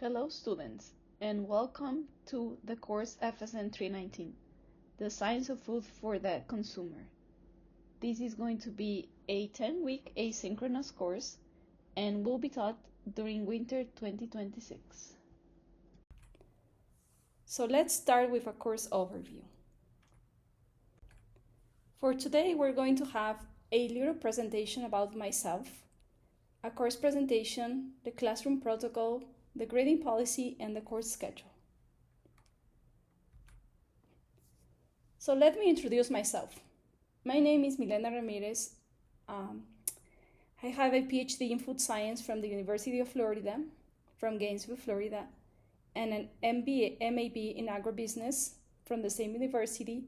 Hello students, and welcome to the course FSN 319, The Science of Food for the Consumer. This is going to be a 10-week asynchronous course and will be taught during winter 2026. So let's start with a course overview. For today, we're going to have a little presentation about myself, a course presentation, the classroom protocol, the grading policy, and the course schedule. So let me introduce myself. My name is Milena Ramirez. I have a PhD in food science from the University of Florida, from Gainesville, Florida, and an MAB in agribusiness from the same university.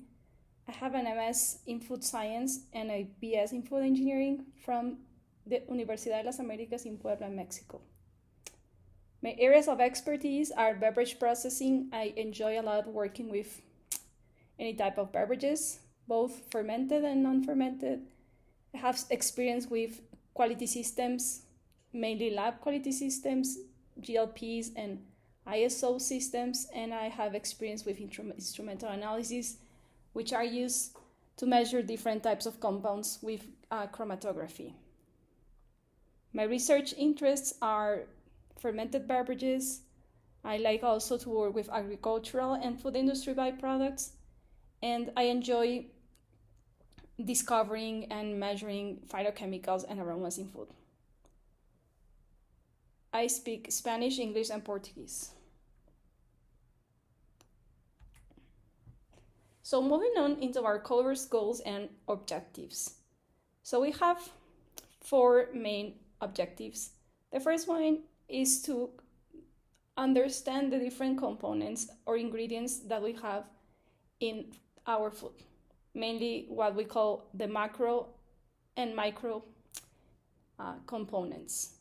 I have an MS in food science and a BS in food engineering from the Universidad de las Américas in Puebla, Mexico. My areas of expertise are beverage processing. I enjoy a lot working with any type of beverages, both fermented and non-fermented. I have experience with quality systems, mainly lab quality systems, GLPs and ISO systems, and I have experience with instrumental analysis, which are used to measure different types of compounds with chromatography. My research interests are fermented beverages. I like also to work with agricultural and food industry byproducts, and I enjoy discovering and measuring phytochemicals and aromas in food. I speak Spanish, English, and Portuguese. So moving on into our course goals and objectives. So we have 4 main objectives. The first one is to understand the different components or ingredients that we have in our food, mainly what we call the macro and micro components.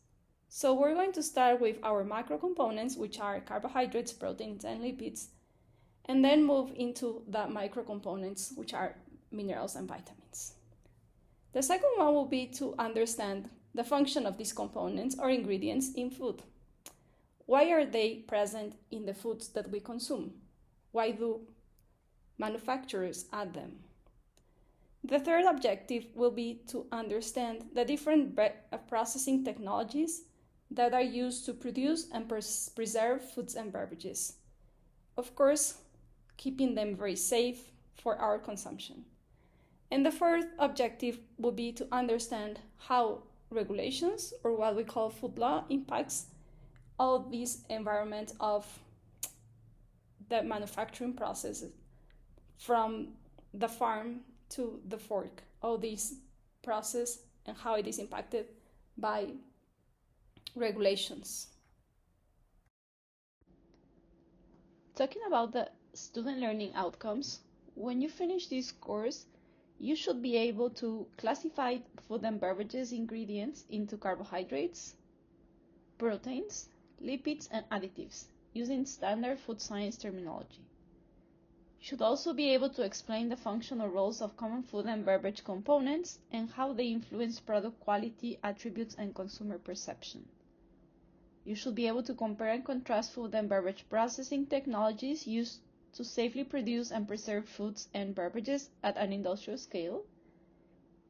So we're going to start with our macro components, which are carbohydrates, proteins, and lipids, and then move into the micro components, which are minerals and vitamins. The second one will be to understand the function of these components or ingredients in food. Why are they present in the foods that we consume? Why do manufacturers add them? The third objective will be to understand the different processing technologies that are used to produce and preserve foods and beverages. Of course, keeping them very safe for our consumption. And the fourth objective will be to understand how regulations, or what we call food law, impacts all these environment of the manufacturing processes from the farm to the fork, all these process and how it is impacted by regulations. Talking about the student learning outcomes, when you finish this course, you should be able to classify food and beverages ingredients into carbohydrates, proteins, lipids, and additives using standard food science terminology. You should also be able to explain the functional roles of common food and beverage components and how they influence product quality, attributes, and consumer perception. You should be able to compare and contrast food and beverage processing technologies used to safely produce and preserve foods and beverages at an industrial scale.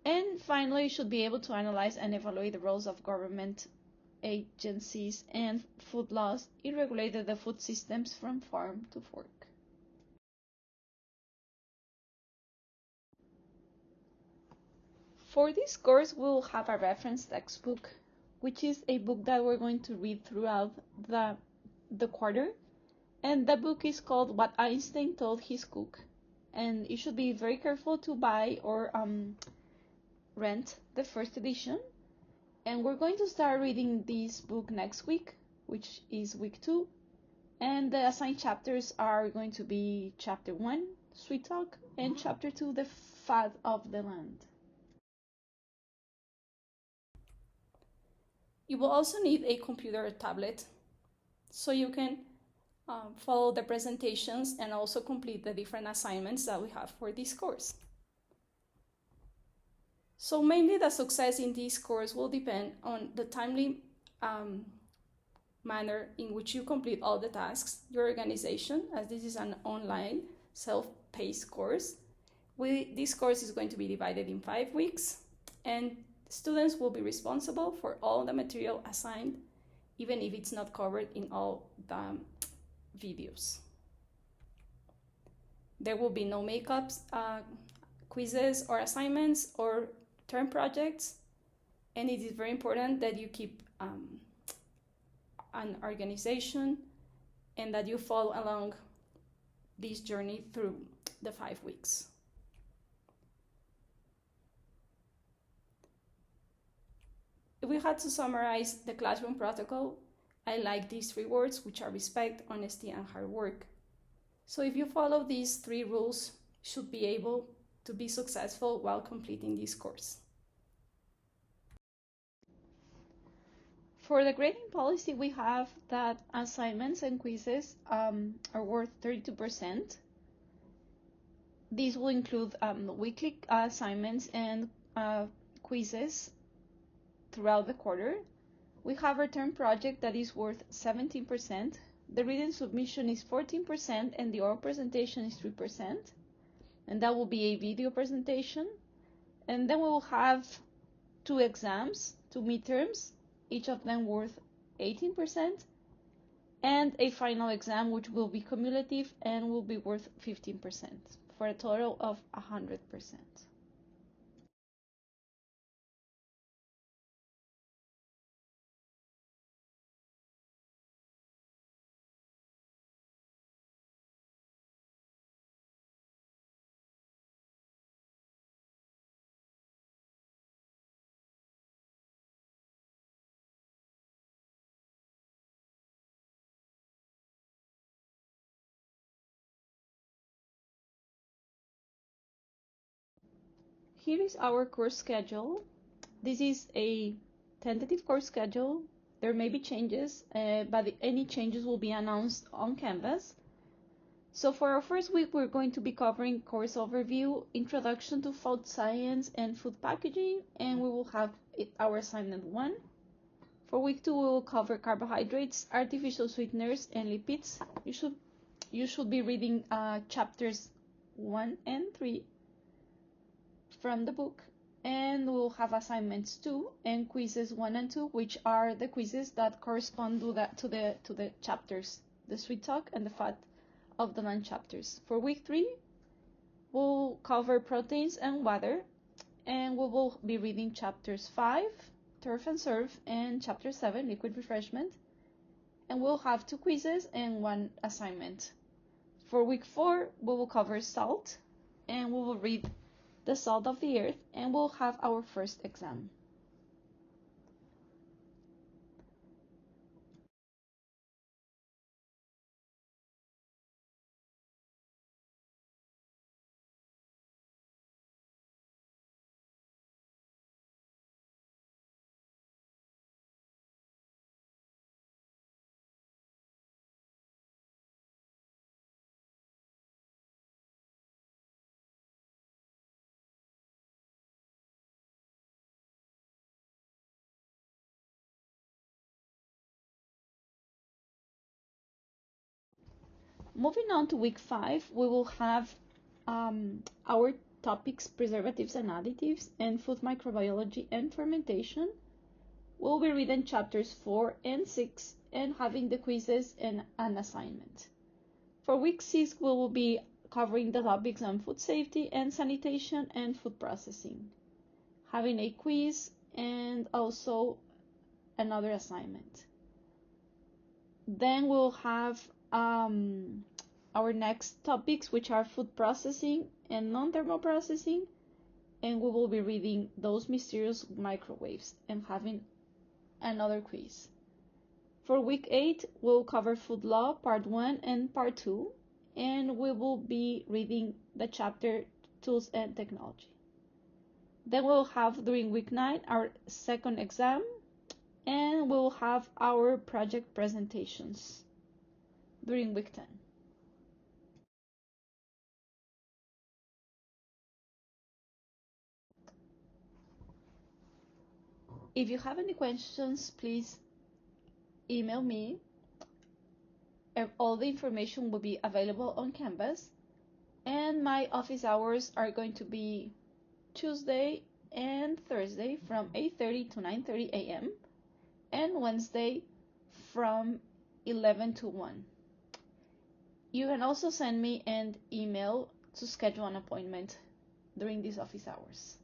And finally, you should be able to analyze and evaluate the roles of government agencies and food laws in regulating the food systems from farm to fork. For this course, we'll have a reference textbook, which is a book that we're going to read throughout the quarter. And the book is called What Einstein Told His Cook. And you should be very careful to buy or rent the first edition. And we're going to start reading this book next week, which is week 2. And the assigned chapters are going to be chapter 1, Sweet Talk, and chapter 2, The Fat of the Land. You will also need a computer or tablet so you can follow the presentations and also complete the different assignments that we have for this course. So mainly the success in this course will depend on the timely manner in which you complete all the tasks, your organization, as this is an online self-paced course. This course is going to be divided in 5 weeks, and students will be responsible for all the material assigned, even if it's not covered in all the videos. There will be no makeups, quizzes or assignments or term projects, and it is very important that you keep an organization and that you follow along this journey through the 5 weeks. If we had to summarize the classroom protocol, I like these 3 words, which are respect, honesty, and hard work. So if you follow these 3 rules, you should be able to be successful while completing this course. For the grading policy, we have that assignments and quizzes are worth 32%. These will include weekly assignments and quizzes throughout the quarter. We have a term project that is worth 17%. The written submission is 14%, and the oral presentation is 3%. And that will be a video presentation. And then we will have 2 exams, 2 midterms, each of them worth 18%, and a final exam which will be cumulative and will be worth 15%, for a total of 100%. Here is our course schedule. This is a tentative course schedule. There may be changes, but any changes will be announced on Canvas. So for our first week, we're going to be covering course overview, introduction to food science and food packaging, and we will have our assignment 1. For week 2, we will cover carbohydrates, artificial sweeteners, and lipids. You should be reading chapters 1 and 3 from the book, and we'll have assignments 2 and quizzes 1 and 2, which are the quizzes that correspond to the chapters, the sweet talk and the fat of the lunch chapters. For week 3, we'll cover proteins and water, and we will be reading chapters 5, turf and serve, and chapter 7, liquid refreshment, and we'll have 2 quizzes and 1 assignment. For week 4, we will cover salt, and we will read the salt of the earth, and we'll have our first exam. Moving on to week 5, we will have our topics: preservatives and additives, and food microbiology and fermentation. We'll be reading chapters 4 and 6 and having the quizzes and an assignment. For week 6, we will be covering the topics on food safety and sanitation and food processing, having a quiz and also another assignment. Then we'll have our next topics, which are food processing and non-thermal processing, and we will be reading those mysterious microwaves and having another quiz. For week 8, we'll cover food law part 1 and part 2, and we will be reading the chapter tools and technology. Then we'll have during week 9 our second exam, and we'll have our project presentations during week 10. If you have any questions, please email me. All the information will be available on Canvas, and my office hours are going to be Tuesday and Thursday from 8:30 to 9:30 a.m. and Wednesday from 11 to 1. You can also send me an email to schedule an appointment during these office hours.